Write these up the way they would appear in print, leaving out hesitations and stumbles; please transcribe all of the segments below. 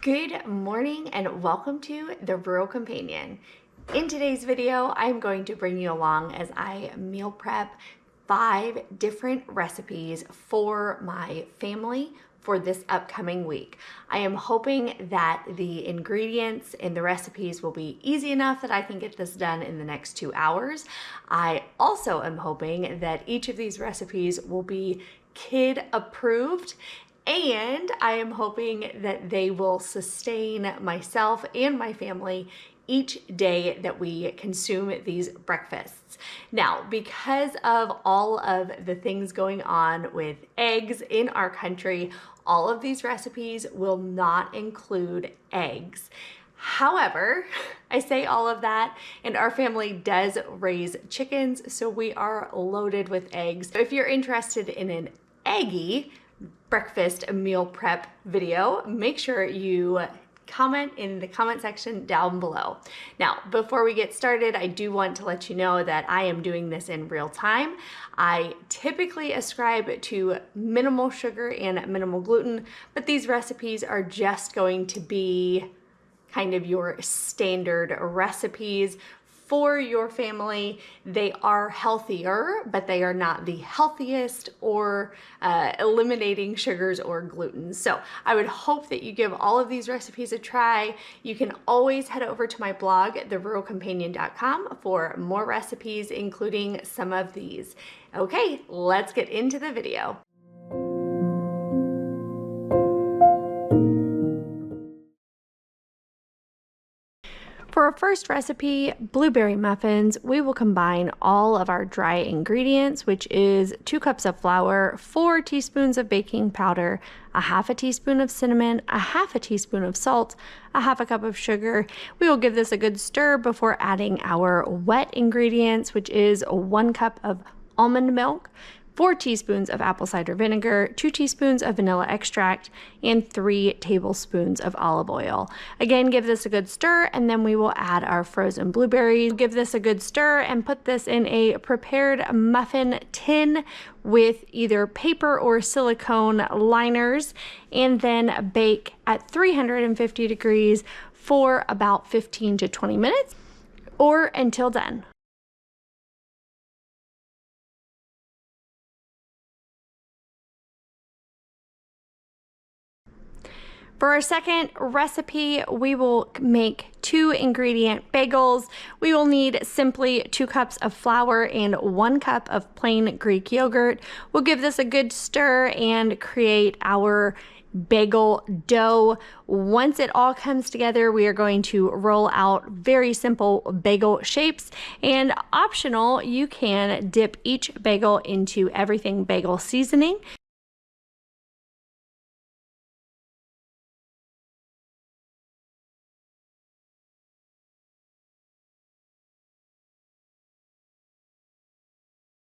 Good morning and welcome to the Rural Companion. In today's video, I'm going to bring you along as I meal prep 5 different recipes for my family for this upcoming week. I am hoping that the ingredients and the recipes will be easy enough that I can get this done in the next 2 hours. I also am hoping that each of these recipes will be kid approved, and I am hoping that they will sustain myself and my family each day that we consume these breakfasts. Now, because of all of the things going on with eggs in our country, all of these recipes will not include eggs. However, I say all of that, and our family does raise chickens, so we are loaded with eggs. If you're interested in an eggy breakfast meal prep video, make sure you comment in the comment section down below. Now, before we get started, I do want to let you know that I am doing this in real time. I typically ascribe to minimal sugar and minimal gluten, but these recipes are just going to be kind of your standard recipes for your family. They are healthier, but they are not the healthiest or eliminating sugars or gluten. So I would hope that you give all of these recipes a try. You can always head over to my blog, theruralcompanion.com, for more recipes, including some of these. Okay, let's get into the video. For our first recipe, blueberry muffins, we will combine all of our dry ingredients, which is 2 cups of flour, 4 teaspoons of baking powder, a half a teaspoon of cinnamon, a half a teaspoon of salt, a half a cup of sugar. We will give this a good stir before adding our wet ingredients, which is 1 cup of almond milk, 4 teaspoons of apple cider vinegar, 2 teaspoons of vanilla extract, and 3 tablespoons of olive oil. Again, give this a good stir, and then we will add our frozen blueberries. Give this a good stir and put this in a prepared muffin tin with either paper or silicone liners, and then bake at 350 degrees for about 15 to 20 minutes or until done. For our second recipe, we will make 2 ingredient bagels. We will need simply 2 cups of flour and 1 cup of plain Greek yogurt. We'll give this a good stir and create our bagel dough. Once it all comes together, we are going to roll out very simple bagel shapes, and optional, you can dip each bagel into everything bagel seasoning.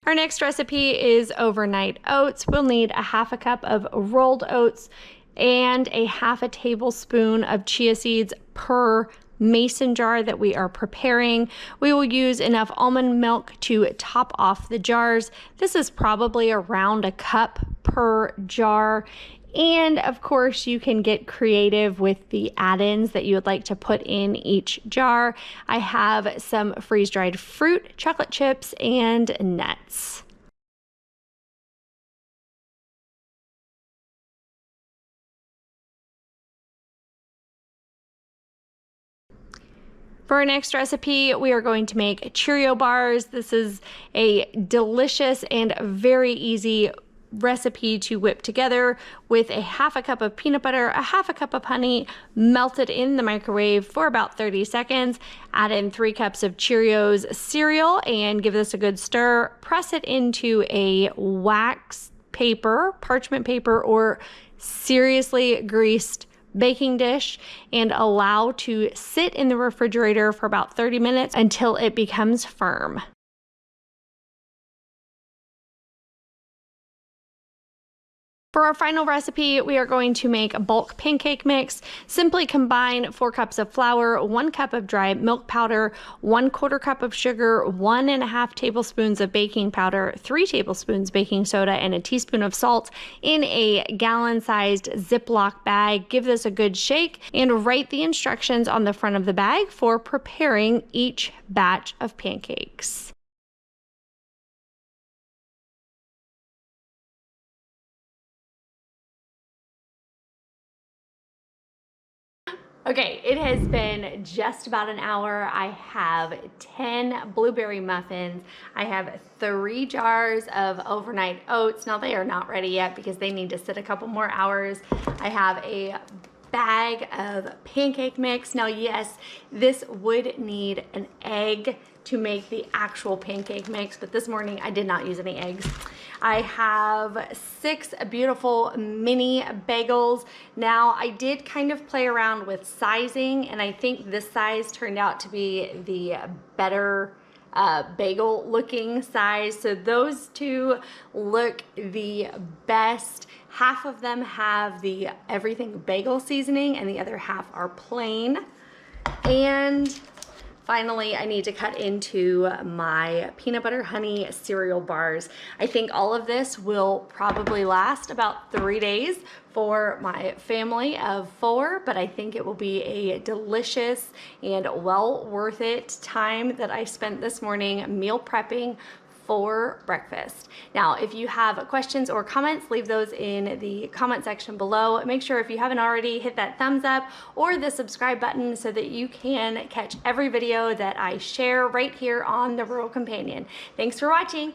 Our next recipe is overnight oats. We'll need a half a cup of rolled oats and a half a tablespoon of chia seeds per mason jar that we are preparing. We will use enough almond milk to top off the jars. This is probably around a cup per jar. And of course, you can get creative with the add-ins that you would like to put in each jar. I have some freeze-dried fruit, chocolate chips, and nuts. For our next recipe, we are going to make Cheerio bars. This is a delicious and very easy recipe to whip together with a half a cup of peanut butter, a half a cup of honey, melted in the microwave for about 30 seconds. Add in 3 cups of Cheerios cereal and give this a good stir. Press it into a wax paper, parchment paper, or seriously greased baking dish and allow to sit in the refrigerator for about 30 minutes until it becomes firm. For our final recipe, we are going to make a bulk pancake mix. Simply combine 4 cups of flour, 1 cup of dry milk powder, 1/4 cup of sugar, 1.5 tablespoons of baking powder, 3 tablespoons baking soda, and a teaspoon of salt in a gallon-sized Ziploc bag. Give this a good shake and write the instructions on the front of the bag for preparing each batch of pancakes. Okay, it has been just about an hour. I have 10 blueberry muffins. I have 3 jars of overnight oats. Now they are not ready yet because they need to sit a couple more hours. I have a bag of pancake mix. Now, yes, this would need an egg to make the actual pancake mix, but this morning I did not use any eggs. I have 6 beautiful mini bagels. Now, I did kind of play around with sizing, and I think this size turned out to be the better bagel looking size. So those 2 look the best. Half of them have the everything bagel seasoning and the other half are plain. And finally, I need to cut into my peanut butter honey cereal bars. I think all of this will probably last about 3 days for my family of 4, but I think it will be a delicious and well worth it time that I spent this morning meal prepping for breakfast. Now, if you have questions or comments, leave those in the comment section below. Make sure if you haven't already, hit that thumbs up or the subscribe button so that you can catch every video that I share right here on The Rural Companion. Thanks for watching.